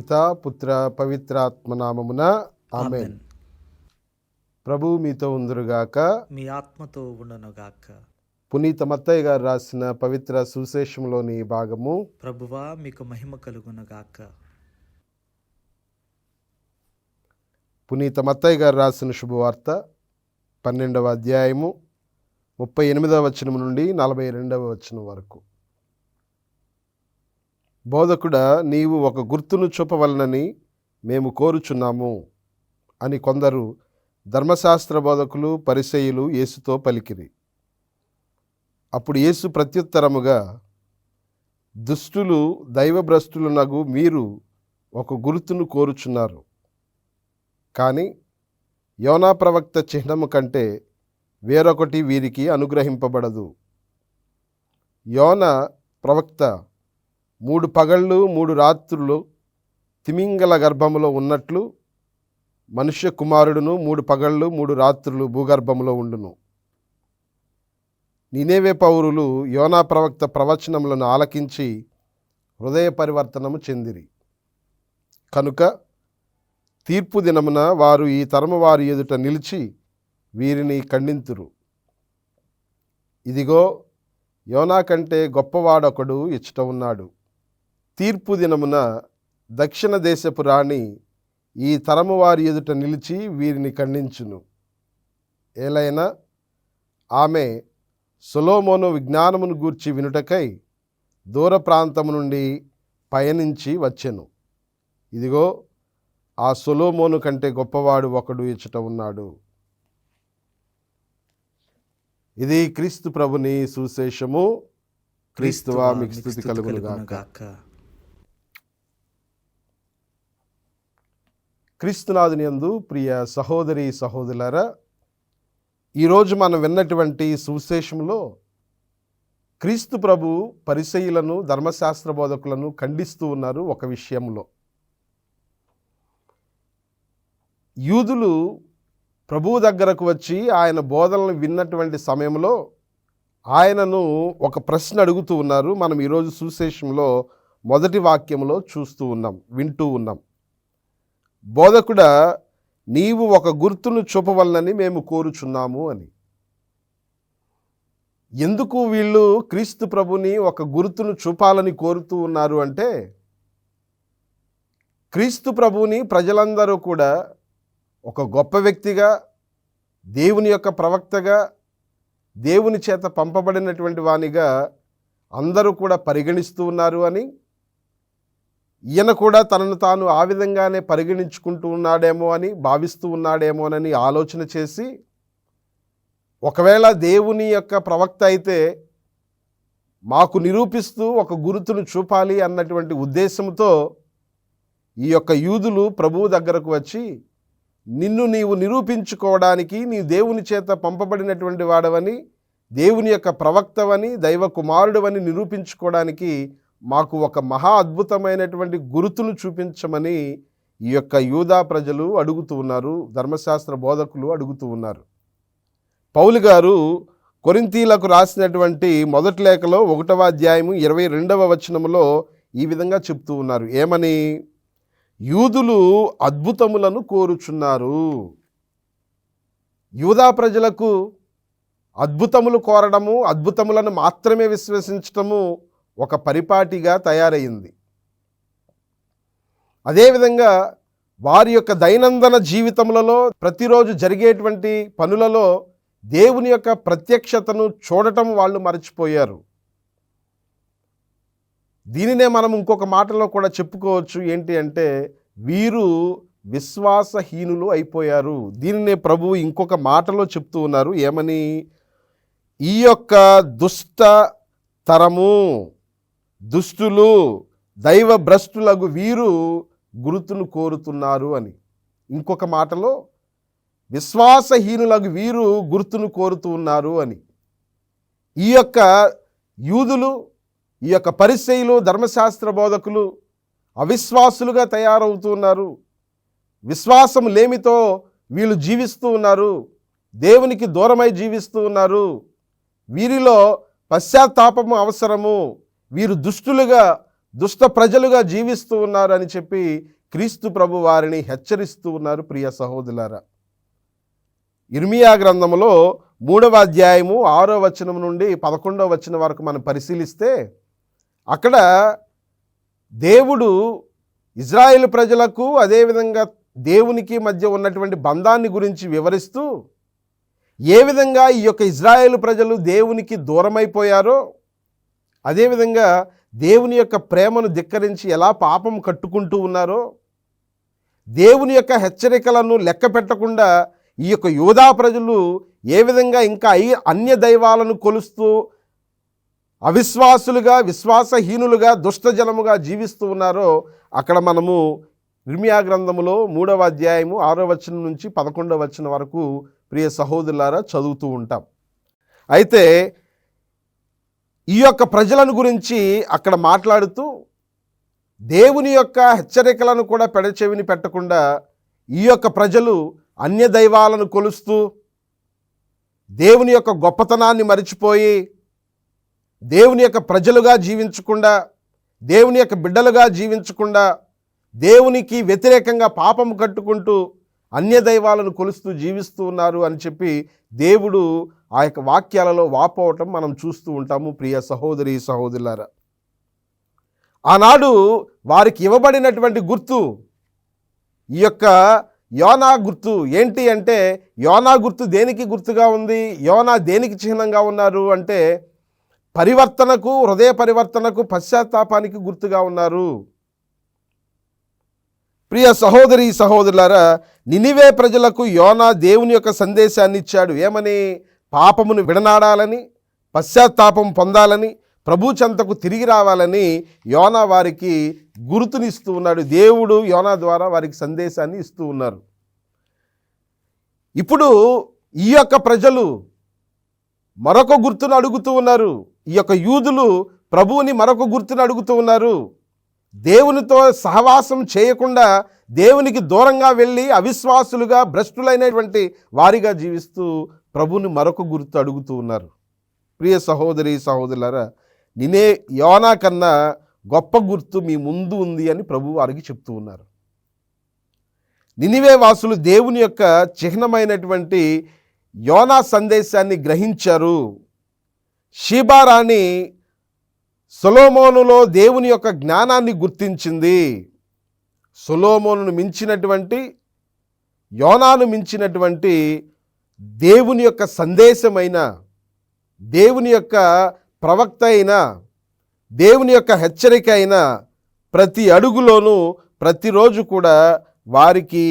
పితా పుత్ర పవిత్రాత్మ నామమున ఆమేన్. ప్రభు మీతో ఉందురుగాక, మీ ఆత్మతో ఉండునుగాక. పునీత మత్తయ్య గారు రాసిన పవిత్ర సువిశేషంలోని భాగము. ప్రభువా మీకు మహిమ కలుగునుగాక. పునీత మత్తయ్య గారు రాసిన శుభవార్త 12వ అధ్యాయము 38వ వచనం నుండి 42వ వచనం వరకు. బోధకుడా, నీవు ఒక గుర్తును చూపవలనని మేము కోరుచున్నాము అని కొందరు ధర్మశాస్త్ర బోధకులు పరిసయ్యులు యేసుతో పలికిరి. అప్పుడు యేసు ప్రత్యుత్తరముగా, దుష్టులు దైవభ్రష్టులునగు మీరు ఒక గుర్తును కోరుచున్నారు. కానీ యోనా ప్రవక్త చిహ్నము కంటే వేరొకటి వీరికి అనుగ్రహింపబడదు. యోనా ప్రవక్త 3 పగళ్ళు 3 రాత్రులు తిమింగల గర్భములో ఉన్నట్లు మనుష్య కుమారుడును 3 పగళ్ళు 3 రాత్రులు భూగర్భములో ఉండును. నీనేవే పౌరులు యోనా ప్రవక్త ప్రవచనములను ఆలకించి హృదయ పరివర్తనము చెందిరి. కనుక తీర్పు దినమున వారు ఈ తరము వారి ఎదుట నిలిచి వీరిని ఖండింతురు. ఇదిగో, యోనా కంటే గొప్పవాడొకడు ఇచ్చట ఉన్నాడు. తీర్పు దినమున దక్షిణ దేశపు రాణి ఈ తరము వారి ఎదుట నిలిచి వీరిని ఖండించును. ఏలైనా ఆమె సొలొమోను విజ్ఞానమును గూర్చి వినుటకై దూర ప్రాంతము నుండి పయనించి వచ్చెను. ఇదిగో, ఆ సొలొమోను కంటే గొప్పవాడు ఒకడు ఇచ్చట ఉన్నాడు. ఇది క్రీస్తు ప్రభుని సువిశేషము. క్రీస్తువా మీకు స్తుతి కలుగునుగాక. క్రీస్తునాథుని యందు ప్రియ సహోదరి సహోదరులారా, ఈరోజు మనం విన్నటువంటి సువిశేషంలో క్రీస్తు ప్రభు పరిసయ్యులను ధర్మశాస్త్ర బోధకులను ఖండిస్తూ ఉన్నారు. ఒక విషయంలో యూదులు ప్రభువు దగ్గరకు వచ్చి ఆయన బోధనలు విన్నటువంటి సమయంలో ఆయనను ఒక ప్రశ్న అడుగుతూ ఉన్నారు. మనం ఈరోజు సువిశేషంలో మొదటి వాక్యంలో వింటూ ఉన్నాం. బోధకుడా, నీవు ఒక గుర్తును చూపవలనని మేము కోరుచున్నాము అని. ఎందుకు వీళ్ళు క్రీస్తు ప్రభుని ఒక గుర్తును చూపాలని కోరుతూ ఉన్నారు అంటే, క్రీస్తు ప్రభుని ప్రజలందరూ కూడా ఒక గొప్ప వ్యక్తిగా, దేవుని యొక్క ప్రవక్తగా, దేవుని చేత పంపబడినటువంటి వానిగా అందరూ కూడా పరిగణిస్తూ ఉన్నారు అని, ఈయన కూడా తనను తాను ఆ విధంగానే పరిగణించుకుంటూ ఉన్నాడేమో అని, భావిస్తూ ఉన్నాడేమోనని ఆలోచన చేసి, ఒకవేళ దేవుని యొక్క ప్రవక్త అయితే మాకు నిరూపిస్తూ ఒక గుర్తును చూపాలి అన్నటువంటి ఉద్దేశంతో ఈ యొక్క యూదులు ప్రభువు దగ్గరకు వచ్చి, నిన్ను నీవు నిరూపించుకోవడానికి నీ దేవుని చేత పంపబడినటువంటి వాడవని, దేవుని యొక్క ప్రవక్తవని, దైవ కుమారుడవని నిరూపించుకోవడానికి మాకు ఒక మహా అద్భుతమైనటువంటి గుర్తును చూపించమని ఈ యొక్క యూదా ప్రజలు అడుగుతూ ఉన్నారు. ధర్మశాస్త్ర బోధకులు అడుగుతూ ఉన్నారు. పౌలు గారు కొరింథీలకు రాసినటువంటి మొదటి లేఖలో 1వ అధ్యాయము 22వ వచనములో ఈ విధంగా చెప్తూ ఉన్నారు. ఏమని? యూదులు అద్భుతములను కోరుచున్నారు. యూదా ప్రజలకు అద్భుతములు కోరడము, అద్భుతములను మాత్రమే విశ్వసించటము ఒక పరిపాటిగా తయారయ్యింది. అదేవిధంగా వారి యొక్క దైనందిన జీవితములలో ప్రతిరోజు జరిగేటువంటి పనులలో దేవుని యొక్క ప్రత్యక్షతను చూడటం వాళ్ళు మరచిపోయారు. దీనినే మనం ఇంకొక మాటలో కూడా చెప్పుకోవచ్చు. ఏంటి అంటే, వీరు విశ్వాసహీనులు అయిపోయారు. దీనినే ప్రభువు ఇంకొక మాటలో చెప్తూ ఉన్నారు. ఏమని? ఈ యొక్క దుష్ట తరము, దుష్టులు, దైవ భ్రష్టులకు వీరు గుర్తును కోరుతున్నారు అని. ఇంకొక మాటలో విశ్వాసహీనులకు వీరు గుర్తును కోరుతూ ఉన్నారు అని. ఈ యొక్క యూదులు, ఈ యొక్క పరిసయ్యులు, ధర్మశాస్త్ర బోధకులు అవిశ్వాసులుగా తయారవుతున్నారు. విశ్వాసం లేమితో వీళ్ళు జీవిస్తూ ఉన్నారు. దేవునికి దూరమై జీవిస్తూ ఉన్నారు. వీరిలో పశ్చాత్తాపము అవసరము. వీరు దుష్టులుగా దుష్ట ప్రజలుగా జీవిస్తూ ఉన్నారు అని చెప్పి క్రీస్తు ప్రభు వారిని హెచ్చరిస్తూ ఉన్నారు. ప్రియ సహోదరులారా, ఇర్మియా గ్రంథములో 3వ అధ్యాయము 6వ వచనం నుండి 11వ వచనం వరకు మనం పరిశీలిస్తే అక్కడ దేవుడు ఇజ్రాయేలు ప్రజలకు అదేవిధంగా దేవునికి మధ్య ఉన్నటువంటి బంధాన్ని గురించి వివరిస్తూ ఏ విధంగా ఈ యొక్క ఇజ్రాయేలు ప్రజలు దేవునికి దూరమైపోయారో, అదేవిధంగా దేవుని యొక్క ప్రేమను ధిక్కరించి ఎలా పాపం కట్టుకుంటూ ఉన్నారో, దేవుని యొక్క హెచ్చరికలను లెక్క పెట్టకుండా ఈ యొక్క యూదా ప్రజలు ఏ విధంగా ఇంకా అన్య దైవాలను కొలుస్తూ అవిశ్వాసులుగా, విశ్వాసహీనులుగా, దుష్టజనముగా జీవిస్తూ ఉన్నారో అక్కడ మనము ఇర్మియా గ్రంథములో 3వ అధ్యాయము 6వ వచనం నుంచి 11వ వచనం వరకు ప్రియ సహోదరులారా చదువుతూ ఉంటాం. అయితే ఈ యొక్క ప్రజలను గురించి అక్కడ మాట్లాడుతూ దేవుని యొక్క హెచ్చరికలను కూడా పెడచెవిని పెట్టకుండా ఈ యొక్క ప్రజలు అన్య దైవాలను కొలుస్తూ దేవుని యొక్క గొప్పతనాన్ని మరిచిపోయి దేవుని యొక్క ప్రజలుగా జీవించకుండా, దేవుని యొక్క బిడ్డలుగా జీవించకుండా, దేవునికి వ్యతిరేకంగా పాపం కట్టుకుంటూ అన్య దైవాలను కొలుస్తూ జీవిస్తూ ఉన్నారు అని చెప్పి దేవుడు ఆ యొక్క వాక్యాలలో వాపోవటం మనం చూస్తూ ఉంటాము. ప్రియ సహోదరి సహోదరులారా, ఆనాడు వారికి ఇవ్వబడినటువంటి గుర్తు ఈ యొక్క యోనా గుర్తు ఏంటి అంటే, యోనా గుర్తు దేనికి గుర్తుగా ఉంది? యోనా దేనికి చిహ్నంగా ఉన్నారు అంటే పరివర్తనకు, హృదయ పరివర్తనకు, పశ్చాత్తాపానికి గుర్తుగా ఉన్నారు. ప్రియ సహోదరి సహోదరులారా, నినివే ప్రజలకు యోనా దేవుని యొక్క సందేశాన్ని ఇచ్చాడు. ఏమని? పాపమును విడనాడాలని, పశ్చాత్తాపం పొందాలని, ప్రభు చెంతకు తిరిగి రావాలని యోనా వారికి గుర్తునిస్తూ ఉన్నాడు. దేవుడు యోనా ద్వారా వారికి సందేశాన్ని ఇస్తూ ఉన్నారు. ఇప్పుడు ఈ యొక్క ప్రజలు మరొక గుర్తును అడుగుతూ ఉన్నారు. ఈ యొక్క యూదులు ప్రభువుని మరొక గుర్తును అడుగుతూ ఉన్నారు. దేవునితో సహవాసం చేయకుండా దేవునికి దూరంగా వెళ్ళి అవిశ్వాసులుగా, భ్రష్టులైనటువంటి వారిగా జీవిస్తూ ప్రభువుని మరొక గుర్తు అడుగుతూ ఉన్నారు. ప్రియ సహోదరి సహోదరులారా, యోనా కన్నా గొప్ప గుర్తు మీ ముందు ఉంది అని ప్రభువు వారికి చెప్తూ ఉన్నారు. నినివే వాసులు దేవుని యొక్క చిహ్నమైనటువంటి యోనా సందేశాన్ని గ్రహించారు. షీబారాణి సొలొమోనులో దేవుని యొక్క జ్ఞానాన్ని గుర్తించింది. సొలొమోనును మించినటువంటి, యోనాను మించినటువంటి దేవుని యొక్క సందేశమైన, దేవుని యొక్క ప్రవక్త అయిన, దేవుని యొక్క హెచ్చరిక అయిన ప్రతి అడుగులోనూ ప్రతిరోజు కూడా వారికి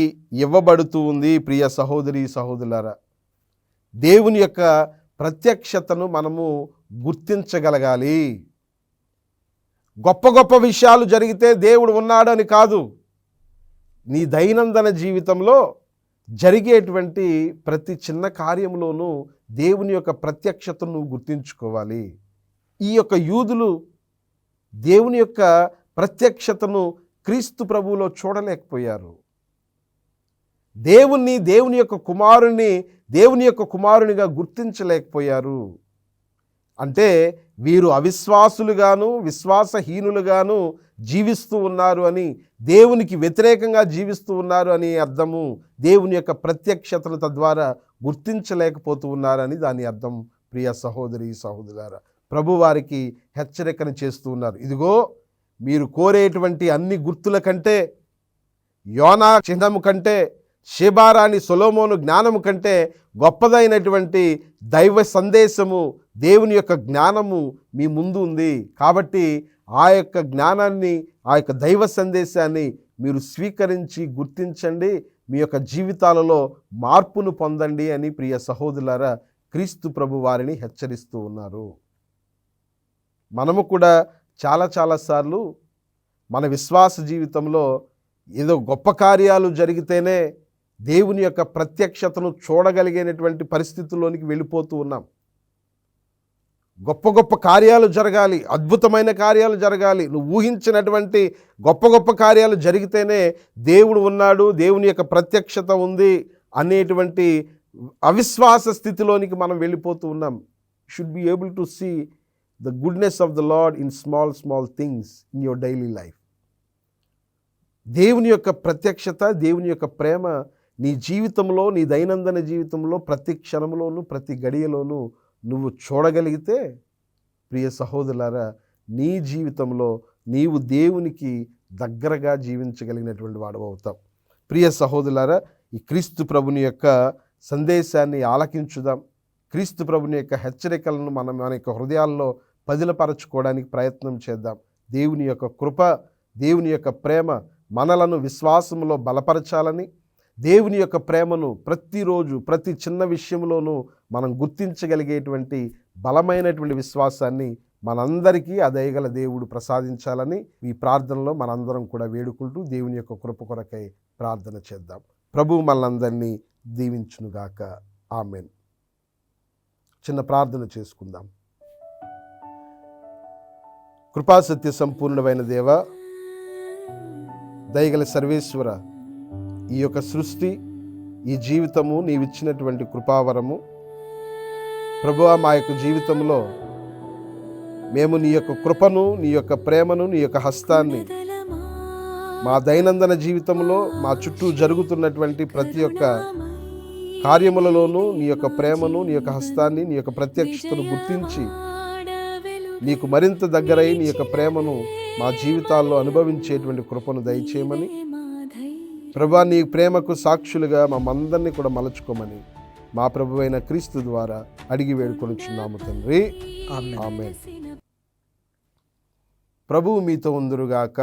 ఇవ్వబడుతూ ఉంది. ప్రియ సహోదరి సహోదరులారా, దేవుని యొక్క ప్రత్యక్షతను మనము గుర్తించగలగాలి. గొప్ప గొప్ప విషయాలు జరిగితే దేవుడు ఉన్నాడని కాదు, నీ దైనందిన జీవితంలో జరిగేటువంటి ప్రతి చిన్న కార్యంలోనూ దేవుని యొక్క ప్రత్యక్షతను నువ్వు గుర్తించుకోవాలి. ఈ యొక్క యూదులు దేవుని యొక్క ప్రత్యక్షతను క్రీస్తు ప్రభువులో చూడలేకపోయారు. దేవుని యొక్క కుమారుని దేవుని యొక్క కుమారునిగా గుర్తించలేకపోయారు. అంటే వీరు అవిశ్వాసులుగాను, విశ్వాసహీనులుగాను జీవిస్తూ ఉన్నారు అని, దేవునికి వ్యతిరేకంగా జీవిస్తూ ఉన్నారు అని అర్థము. దేవుని యొక్క ప్రత్యక్షతను తద్వారా గుర్తించలేకపోతూ ఉన్నారని దాని అర్థం. ప్రియ సహోదరి సహోదరులారా, ప్రభు వారికి హెచ్చరికను చేస్తూ ఉన్నారు. ఇదిగో, మీరు కోరేటువంటి అన్ని గుర్తుల కంటే, యోనా చిహ్నము కంటే, షీబారాణి సొలొమోను జ్ఞానము కంటే గొప్పదైనటువంటి దైవ సందేశము, దేవుని యొక్క జ్ఞానము మీ ముందు ఉంది. కాబట్టి ఆ యొక్క జ్ఞానాన్ని, ఆ యొక్క దైవ సందేశాన్ని మీరు స్వీకరించి గుర్తించండి, మీ యొక్క జీవితాలలో మార్పును పొందండి అని ప్రియ సహోదరులారా క్రీస్తు ప్రభు వారిని హెచ్చరిస్తూ ఉన్నారు. మనము కూడా చాలాసార్లు మన విశ్వాస జీవితంలో ఏదో గొప్ప కార్యాలు జరిగితేనే దేవుని యొక్క ప్రత్యక్షతను చూడగలిగేటువంటి పరిస్థితుల్లోనికి వెళ్ళిపోతూ ఉన్నాం. గొప్ప గొప్ప కార్యాలు జరగాలి, అద్భుతమైన కార్యాలు జరగాలి, నువ్వు ఊహించినటువంటి గొప్ప గొప్ప కార్యాలు జరిగితేనే దేవుడు ఉన్నాడు, దేవుని యొక్క ప్రత్యక్షత ఉంది అనేటువంటి అవిశ్వాస స్థితిలోనికి మనం వెళ్ళిపోతూ ఉన్నాం. Should be able to see the goodness of the Lord in small things in your daily life. దేవుని యొక్క ప్రత్యక్షత, దేవుని యొక్క ప్రేమ నీ జీవితంలో, నీ దైనందిన జీవితంలో ప్రతి క్షణంలోనూ, ప్రతి గడియలోనూ నువ్వు చూడగలిగితే, ప్రియ సహోదరులారా, నీ జీవితంలో నీవు దేవునికి దగ్గరగా జీవించగలిగినటువంటి వాడు అవుతావు. ప్రియ సహోదరులారా, ఈ క్రీస్తు ప్రభుని యొక్క సందేశాన్ని ఆలకించుదాం. క్రీస్తు ప్రభుని యొక్క హెచ్చరికలను మన యొక్క హృదయాల్లో పదిలపరచుకోవడానికి ప్రయత్నం చేద్దాం. దేవుని యొక్క కృప, దేవుని యొక్క ప్రేమ మనలను విశ్వాసంలో బలపరచాలని, దేవుని యొక్క ప్రేమను ప్రతిరోజు ప్రతి చిన్న విషయంలోనూ మనం గుర్తించగలిగేటువంటి బలమైనటువంటి విశ్వాసాన్ని మనందరికీ ఆ దయగల దేవుడు ప్రసాదించాలని ఈ ప్రార్థనలో మనందరం కూడా వేడుకుంటూ దేవుని యొక్క కృప కొరకై ప్రార్థన చేద్దాం. ప్రభువు మనందరినీ దీవించునుగాక. ఆమేన్. చిన్న ప్రార్థన చేసుకుందాం. కృపాసత్య సంపూర్ణమైన దేవ, దయగల సర్వేశ్వర, ఈ యొక్క సృష్టి, ఈ జీవితము నీవిచ్చినటువంటి కృపావరము ప్రభువా, మా యొక్క జీవితంలో మేము నీ యొక్క కృపను, నీ యొక్క ప్రేమను, నీ యొక్క హస్తాన్ని మా దైనందిన జీవితంలో మా చుట్టూ జరుగుతున్నటువంటి ప్రతి ఒక్క కార్యములలోనూ నీ యొక్క ప్రేమను, నీ యొక్క హస్తాన్ని, నీ యొక్క ప్రత్యక్షతను గుర్తించి నీకు మరింత దగ్గరై నీ యొక్క ప్రేమను మా జీవితాల్లో అనుభవించేటువంటి కృపను దయచేయమని, ప్రభువా, నీ ప్రేమకు సాక్షులుగా మమ్మందరినీ కూడా మలచుకోమని మా ప్రభువైన క్రీస్తు ద్వారా అడిగి వేడుకొనుచున్నాము తండ్రి. ఆమేన్. ప్రభువు మీతో ఉందురుగాక.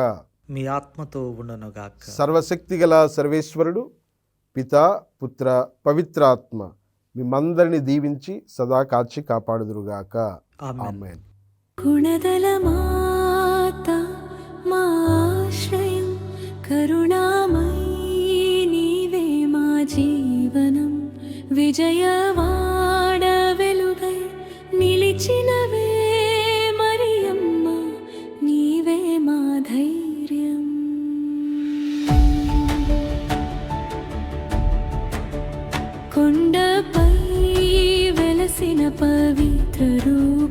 మీ ఆత్మతో ఉండునుగాక. సర్వశక్తిగల సర్వేశ్వరుడు, పితా, పుత్ర, పవిత్రాత్మ మిమ్మందరిని దీవించి సదా కాచి కాపాడుదురుగాక. ఆమేన్. గుణదల మాత మా ఆశ్రయం, కరుణామయీ నీవే మా జీవనం, విజయవాడ వెలుగై నిలిచినవే మరియమ్మ, నీవే మా ధైర్యం. కొండపై వెలసిన పవిత్ర రూపం,